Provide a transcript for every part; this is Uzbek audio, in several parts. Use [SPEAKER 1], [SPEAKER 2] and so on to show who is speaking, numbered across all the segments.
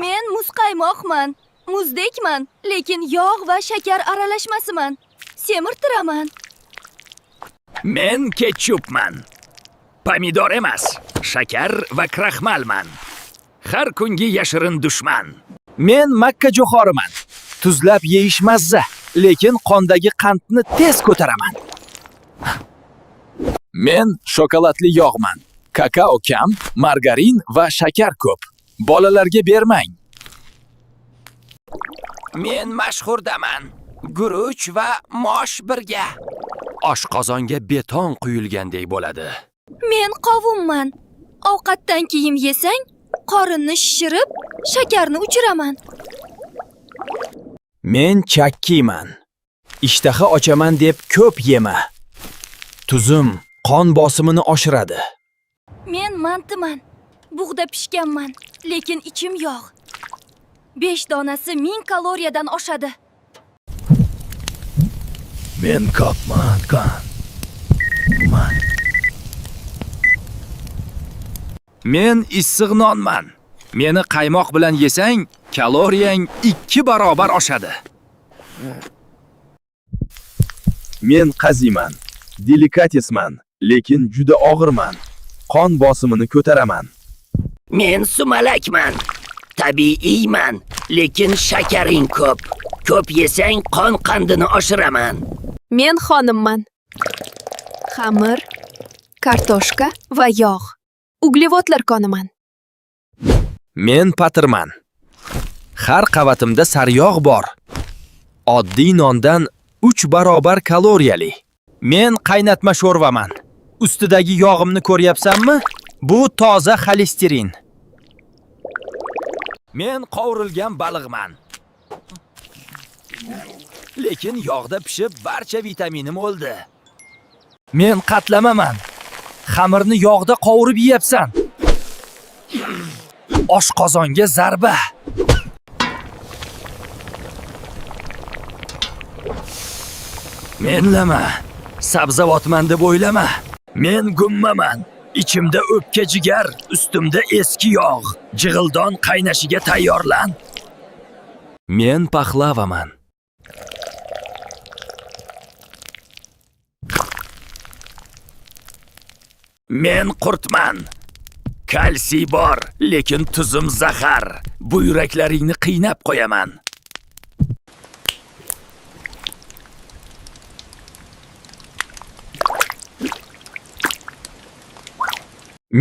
[SPEAKER 1] Men muzqaymoqman, muzdekman, lekin yog' va shakar aralashmasiman. Semirtiraman.
[SPEAKER 2] Men ketchupman. Pomidor emas, shakar va kraxmalman. Har kungi yashirin dushman.
[SPEAKER 3] Men makka jo'xoriman. Tuzlab yeyish mazza, lekin qondagi qandni tez ko'taraman. Men shokoladli yog'man. Kakao kam, margarin va shakar ko'p. Bolalarga bermang.
[SPEAKER 2] Men mashhurdaman. Guruch va mosh birga. Oshqozonga beton quyilgandek bo'ladi.
[SPEAKER 1] Men qovunman. Ovqatdan keyin yesang, qorinni shishirib, shakarni o'chiraman.
[SPEAKER 3] Men chakkiman. Ishtaha ochaman deb ko'p yema. Tuzim qon bosimini oshiradi.
[SPEAKER 1] Men mantiman. Bug'da pishganman, lekin ichim yog'. 5 donasi 1000 kaloriyadan oshadi.
[SPEAKER 2] Men kopman. Men issiq nonman. Meni qaymoq bilan yesang, kaloriyang 2 barobar oshadi.
[SPEAKER 3] Men qaziman. Delikatesman, lekin juda og'irman. Qon bosimini ko'taraman.
[SPEAKER 2] Men sumalakman. Tabiiyman, lekin shakaring ko'p. Ko'p yesang qon qandini oshiraman.
[SPEAKER 4] Men xonimman. Xamir, kartoshka va yog'. Uglevodlar koniman.
[SPEAKER 3] Men patirman. Har qavatimda saryog' bor. Oddiy nondan 3 barobar kaloriyali. Men qaynatma sho'rvaman. Ustidagi yog'imni ko'ryapsanmi? Bu toza xolesterin. Men qovurilgan baliqman. Lekin yog'da pishib barcha vitaminim o'ldi. Men qatlamaman. Xamirni yog'da qovurib yeyapsan. Oshqozonga zarba. Menlama. Sabzavotman deb o'ylama. Men gummaman. Ichimda o'pka jigar, ustimda eski yog'. Jig'ildon qaynashiga tayyorlan. Men paxlavaman. Men qurtman. Kalsiy bor, lekin tuzim zahar. Buyraklaringni qiynab qo'yaman.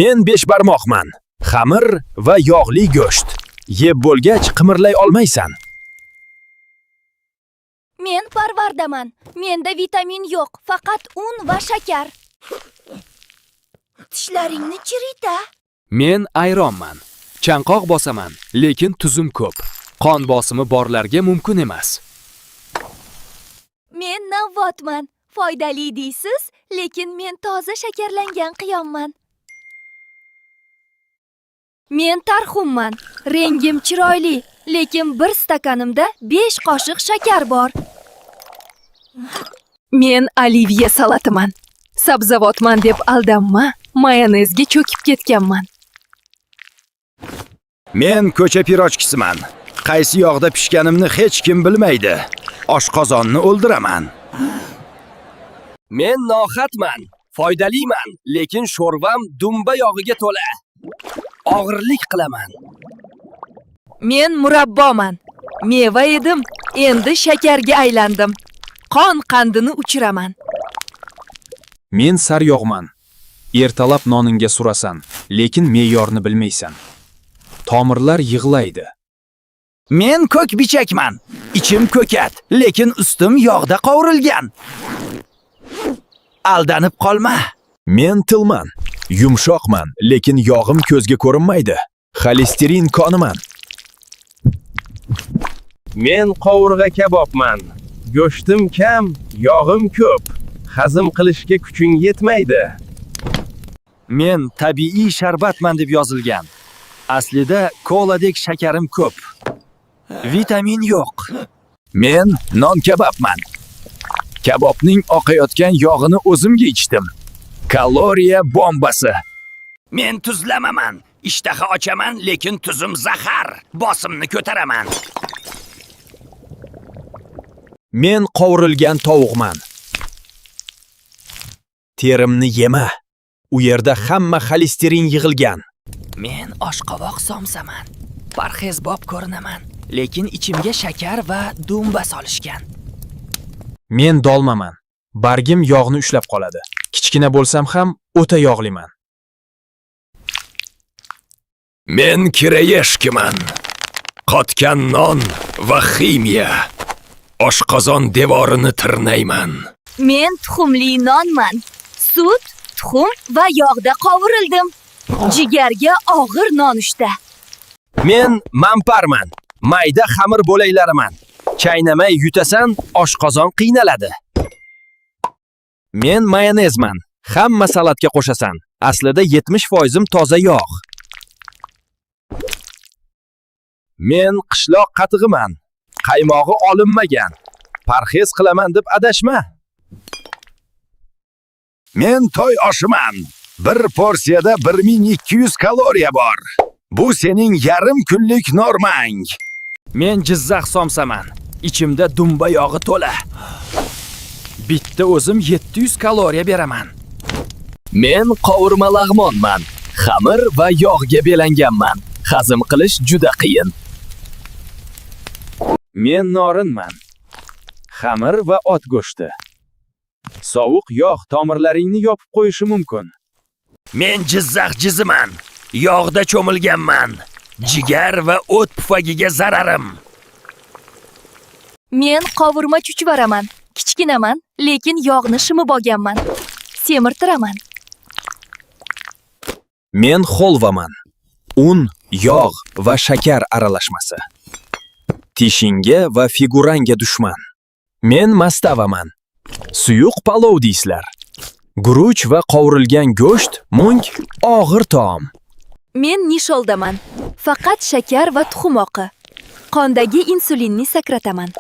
[SPEAKER 3] Men 5 barmoqman. Xamir va yog'li go'sht. Yeb bo'lgach qimirlay olmaysan.
[SPEAKER 1] Men parvardaman. Menda vitamin yo'q, faqat un va shakar. Tishlaringni chirita.
[SPEAKER 3] Men ayronman. Chanqoq bosaman, lekin tuzim ko'p. Qon bosimi borlarga mumkin emas.
[SPEAKER 1] Men navvotman. Foydali deysiz, lekin men toza shakarlangan qiyomman. Men tarxumman. Rengim chiroyli, lekin bir stakanimda 5 qoshiq shakar bor.
[SPEAKER 4] Men olivye salatiman. Sabzavotman deb aldanma, mayonezga cho'kib ketganman.
[SPEAKER 2] Men ko'cha pirochkisiman. Qaysi yog'da pishganimni hech kim bilmaydi. Oshqozonni o'ldiraman.
[SPEAKER 3] Men noxatman. Foydaliman, lekin sho'rvam dumba yog'iga to'la. Og'irlik qilaman.
[SPEAKER 4] Men murabboman. Meva edim, endi shakarga aylandim. Qon qandini o'chiraman.
[SPEAKER 5] Men saryog'man. Ertalab noningga surasan, lekin me'yorni bilmaysan. Tomirlar yig'laydi.
[SPEAKER 2] Men ko'k bichakman. Ichim ko'kat, lekin ustim yog'da qovurilgan. Aldanib qolma.
[SPEAKER 3] Men tilman. Yumshoqman, lekin yog'im ko'zga ko'rinmaydi. Xolesterin koniman.
[SPEAKER 6] Men qovurg'a kabobman. Go'shtim kam, yog'im ko'p. Hazm qilishga kuching yetmaydi.
[SPEAKER 3] Men tabiiy sharbatman deb yozilgan. Aslida koladek shakarim ko'p. Vitamin yo'q. Men non kabobman. Kabobning oqayotgan yog'ini o'zimga ichdim. Kaloriya bombasi.
[SPEAKER 2] Men tuzlamaman. Ishtaha ochaman, lekin tuzim zahar. Bosimni ko'taraman.
[SPEAKER 5] Men qovurilgan tovuqman. Terimni yema. U yerda hamma xolesterin yig'ilgan.
[SPEAKER 3] Men oshqovoq somsaman. Parhezbob ko'rinaman, lekin ichimga shakar va dumba solishgan.
[SPEAKER 5] Men dolmaman. Bargim yog'ni ushlab qoladi. Kichkina bo'lsam ham o'ta yog'liman.
[SPEAKER 2] Men kirayeshkiman. Qotgan non va ximiya. Oshqozon devorini tirnayman.
[SPEAKER 1] Men tuxumli nonman. Sut, tuxum va yog'da qovurildim. Jigarga og'ir nonushta.
[SPEAKER 3] Men mamparman. Mayda xamir bo'laklariman. Chaynamay yutasan, oshqozon qiynaladi. Men mayonezman. Hamma salatga qo'shasan. Aslida 70% toza yog'.
[SPEAKER 2] Men qishloq qatig'iman. Qaymog'i olinmagan. Parhez qilaman deb adashma. Men to'y oshiman. Bir porsiyada 1200 kaloriya bor. Bu sening yarim kunlik normang.
[SPEAKER 3] Men Jizzax somsaman. Ichimda dumba yog'i to'la. Bitta o'zim 700 kaloriya beraman. Men qovurma lag'monman. Xamir va yog'ga belanganman. Hazm qilish juda qiyin.
[SPEAKER 2] Men norinman. Xamir va ot go'shti. Sovuq yog' tomirlaringni yopib qo'yishi mumkin. Men Jizzax jiziman. Yog'da cho'milganman. Jigar va o't pufagiga zararim.
[SPEAKER 1] Men qovurma chuchvaraman. Kichkinaman, lekin yog'ni shimib olganman. Semirtiraman.
[SPEAKER 5] Men xolvaman. Un, yog' va shakar aralashmasi. Tishingga va figurangga dushman. Men mastavaman. Suyuq palov deysizlar. Guruch va qovurilgan go'sht, mung og'ir taom.
[SPEAKER 1] Men nisholdaman. Faqat shakar va tuxum oqi. Qondagi insulinni sakrataman.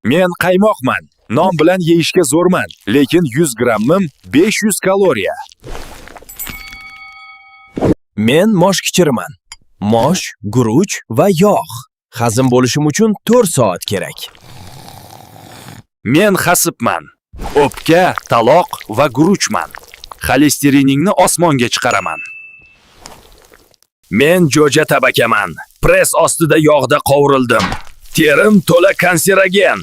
[SPEAKER 2] Men qaymoqman. Non bilan yeyishga zo'rman, lekin 100 grammim 500 kaloriya.
[SPEAKER 5] Men moshkichirman. Mosh, guruch va yog'. Hazm bo'lishim uchun 4 soat kerak.
[SPEAKER 2] Men hasibman. O'pka, taloq va guruchman. Xolesteriningni osmonga chiqaraman. Men jo'ja tabakaman. Press ostida yog'da qovurildim. Terim to'la kanserogen.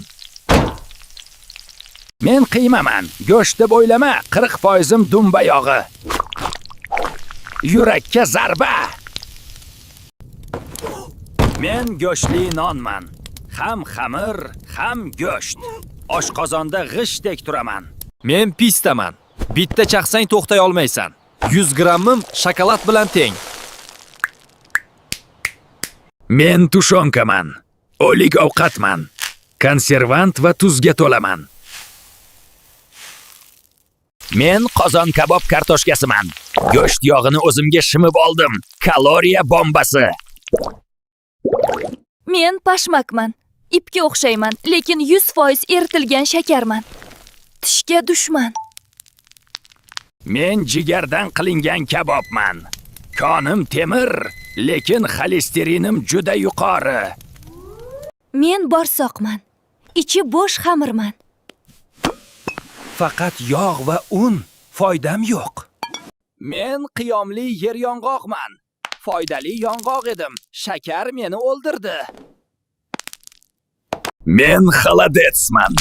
[SPEAKER 2] Men qiymaman. Go'sht deb o'ylama, 40% dumba yog'i. Yurakka zarba. Men go'shtli nonman. Ham xamir, ham go'sht. Oshqozonda g'ishtdek turaman.
[SPEAKER 3] Men pistaman. Bitta chaqsang to'xtay olmaysan. 100 grammim shokolad bilan teng.
[SPEAKER 2] Men tushonkaman. O'lik ovqatman. Konservant va tuzga to'laman. Men qozon kabob kartoshkasiman. Go'sht yog'ini o'zimga shimib oldim. Kaloriya bombasi.
[SPEAKER 1] Men pashmakman. Ipga o'xshayman, lekin 100% eritilgan shakarman. Tishga dushman.
[SPEAKER 2] Men jigardan qilingan kabobman. Qonim temir, lekin xolesterinim juda yuqori.
[SPEAKER 1] Men borsoqman. Ichi bo'sh xamirman.
[SPEAKER 3] Faqat yog' va un, foydam yo'q. Men qiyomli yer yong'oqman. Foydali yong'oq edim. Shakar meni o'ldirdi.
[SPEAKER 2] Men xaladetsman.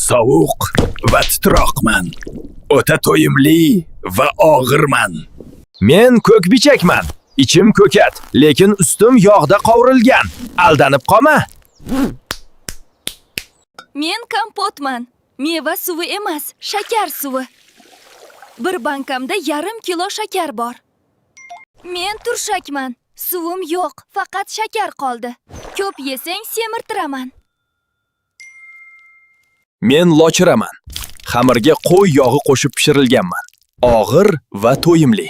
[SPEAKER 2] Sovuq va titroqman. O'ta to'yimli va og'irman.
[SPEAKER 3] Men ko'kbichakman. Ichim ko'kat, lekin ustim yog'da qovurilgan. Aldanib qolma.
[SPEAKER 1] Men kompotman. Meva suvi emas, shakar suvi. Bir bankamda yarim kilo shakar bor. Men turshakman. Suvim yo'q, faqat shakar qoldi. Ko'p yesang semirtiraman.
[SPEAKER 5] Men lochiraman. Xamirga qo'y yog'i qo'shib pishirilganman. Og'ir va to'yimli.